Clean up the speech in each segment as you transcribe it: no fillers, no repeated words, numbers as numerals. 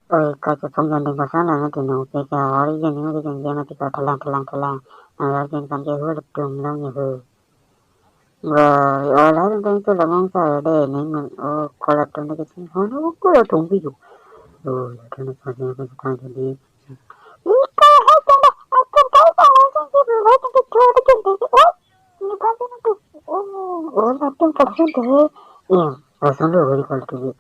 Ôi, coi cái không gian đừng có sáng là nó thì nó cái origin nó cái dân nó thì có thằng lang ở trên con cái hứa lập trường lâu nhiều hơn rồi ở lá tôi là mong sao để nên mình có lập trường cái gì nó có là thùng ví dụ rồi nó có cái thằng thì rồi xong rồi còn cái gì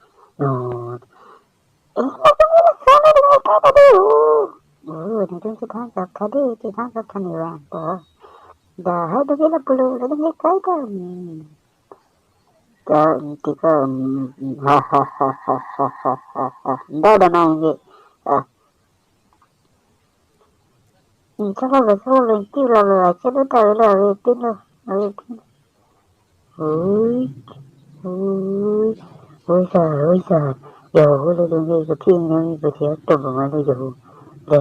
rồi thì tôi sẽ thang gặp thằng đi thì thang gặp thằng này đó dah hai tu kena perlu lagi ni kau kan ketika ha ha ha ha ha ha ha ha dah main je cakap betul nanti lalu aja tu tahu lah waiting lah waiting oi oi oi sa yo lu lu ni ke thiên ni ke thiên tu mana yo dah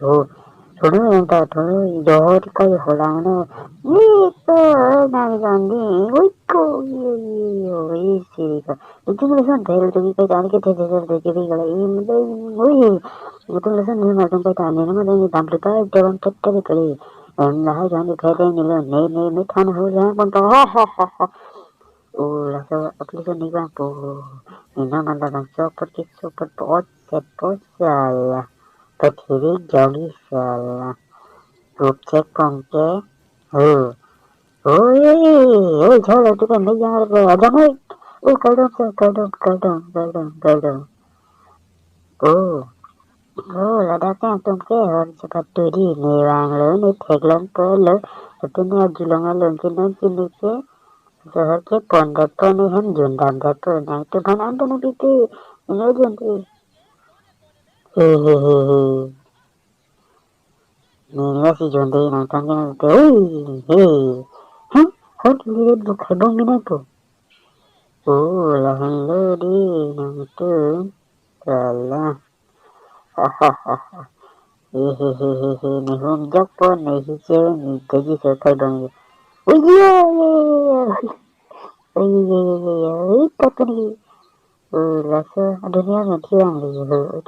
yo Thổ người ta thổ gió thì cây hồ lăng nó itu nang gandhi uiku ui sih itu lesan tel tu kita tadi kita jadi jadi kalau ini ui itu lesan ni macam kita tadi nama ni tampil tu jalan tetap kali lah jangan dikata ni lo ni thana ho jangan pun tu ha lah so aplikasi ni kan po ni nama dalam super pot salah Petiri jolly salah Rụt chết con ké ôi ôi sao lại tôi cần lấy ra rồi ở đó ấy ôi câu đông là đã cái tôm ké rồi sẽ bắt tôi đi nề vàng lớn này thiệt lớn cỡ lớn rồi tôi nghe gì lòng lớn trên nó trên đi ké rồi cái con đẹp con này hắn dùn đàm đẹp con này tôi phán ăn tôi nó biết đi nhớ dùn đi hì Nila si Jonde nonton kan hah kau lihat bukan bang minato lah hello di nonton kalah hahaha hehehehe ni home job pun ni hijau ni gaji selesai bang oh iya itu tu ni rasa dunia nanti yang jauh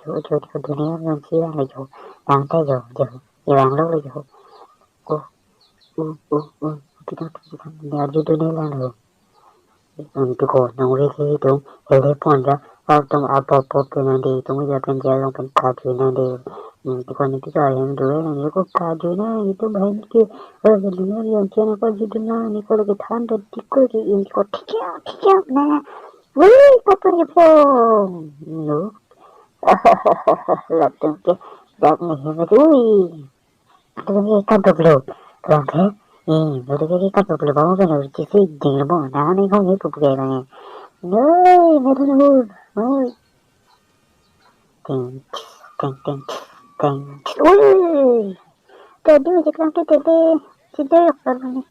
dunia nanti yang jauh lantai jauh yang lalu jauh oh kita jadi dunia lalu itu kok nuri itu telepon ya atau apa nanti itu ya penjalan kaji nanti itu kan itu yang dulu nanti kok kajinya itu banyak ki dunia yang cina kok jadi ini kalau kita hantar tikul ki ini kok tiap nah wih apa ni pun no laptop ke dah ni wih itu ni kan belum kan Baru kan belum bangun kan harus sih jangan bangun nah ni kau ni tu pergi ni Ôi, mẹ thân hôn. Ôi. Tình, tình. Ôi. Tadi macam kan kita tadi. Kita apa ni?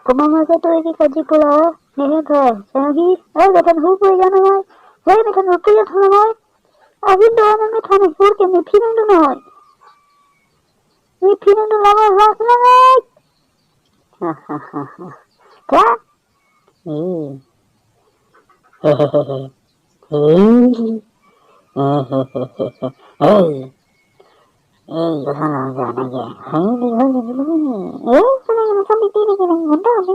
Kumama sa tu ini kaji pulau. Nih kan. Lagi. Betul hukum jangan mai. Betul hukum jangan mai. Abi doa में थाने छोड़ के मैं फिर नहीं ना ये फिर नहीं लगा हाथ लगा क्या Sana sana je. Sana sampai tini kena benda ni.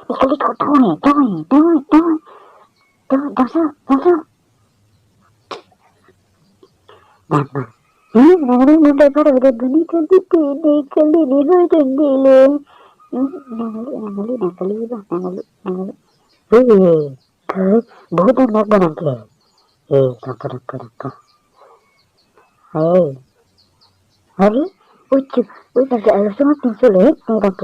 Sekali kau tahu ni, tahu. Nama. Nama muda para muda bunyi cantik ni kali ni hujan gile. Nangali. Hei, बहुत नाक बना के. Nampak. Hei. Hari, nanti ada semua tinsel ni nampak.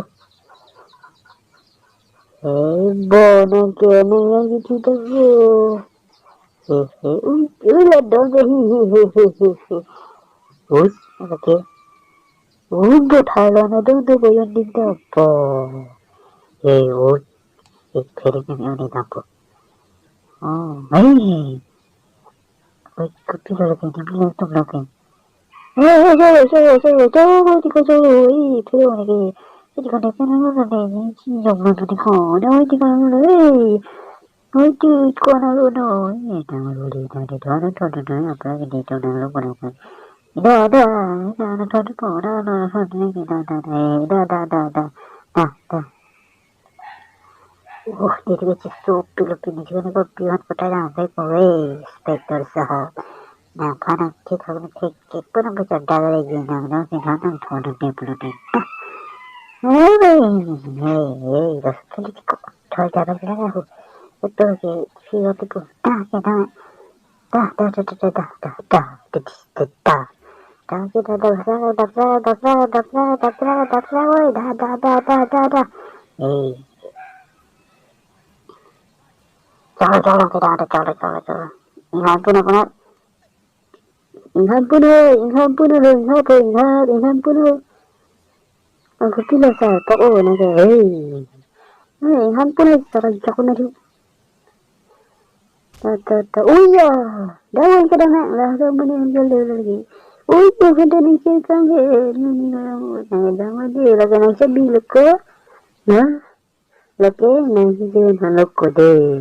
Bona ke ni yang itu tu. Ladang ke okay. Udah Thailand ada tu bayar di apa? Kering ni nampak. Kopi lagi ni bilang tu lagi. Jauh di kau tu lagi. Jadi kau ni pernah ni, cium mana ni kau? Dah di kau ni. Oi, dude, kona lo no. Ina lo li na de dona tona na apa lagi di tona lo kona kona. Da na tona kona na tona ni da. Da. Dito che su Pilipino ko piyon ko tayo ang ko spector sa na kana kita ko ke puno ko sa dagare gina na sinanang thono ne puno ne hey das politiko thoy jara gina ho ito ke siyo tiko da ke da hey Cholo. Inhan puno. Ang kapila sa tao na ka, hey. Inhan puno sa radya ko na rin. Uya! Dawai ka na nga. Lahat mo na yung lagi. Uy, pagkanda ng sikang nangadama di. Laga na siya bilog ko. Na? Laki, nang halok ko di.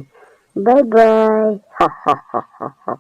Bye-bye. Ha ha ha ha ha.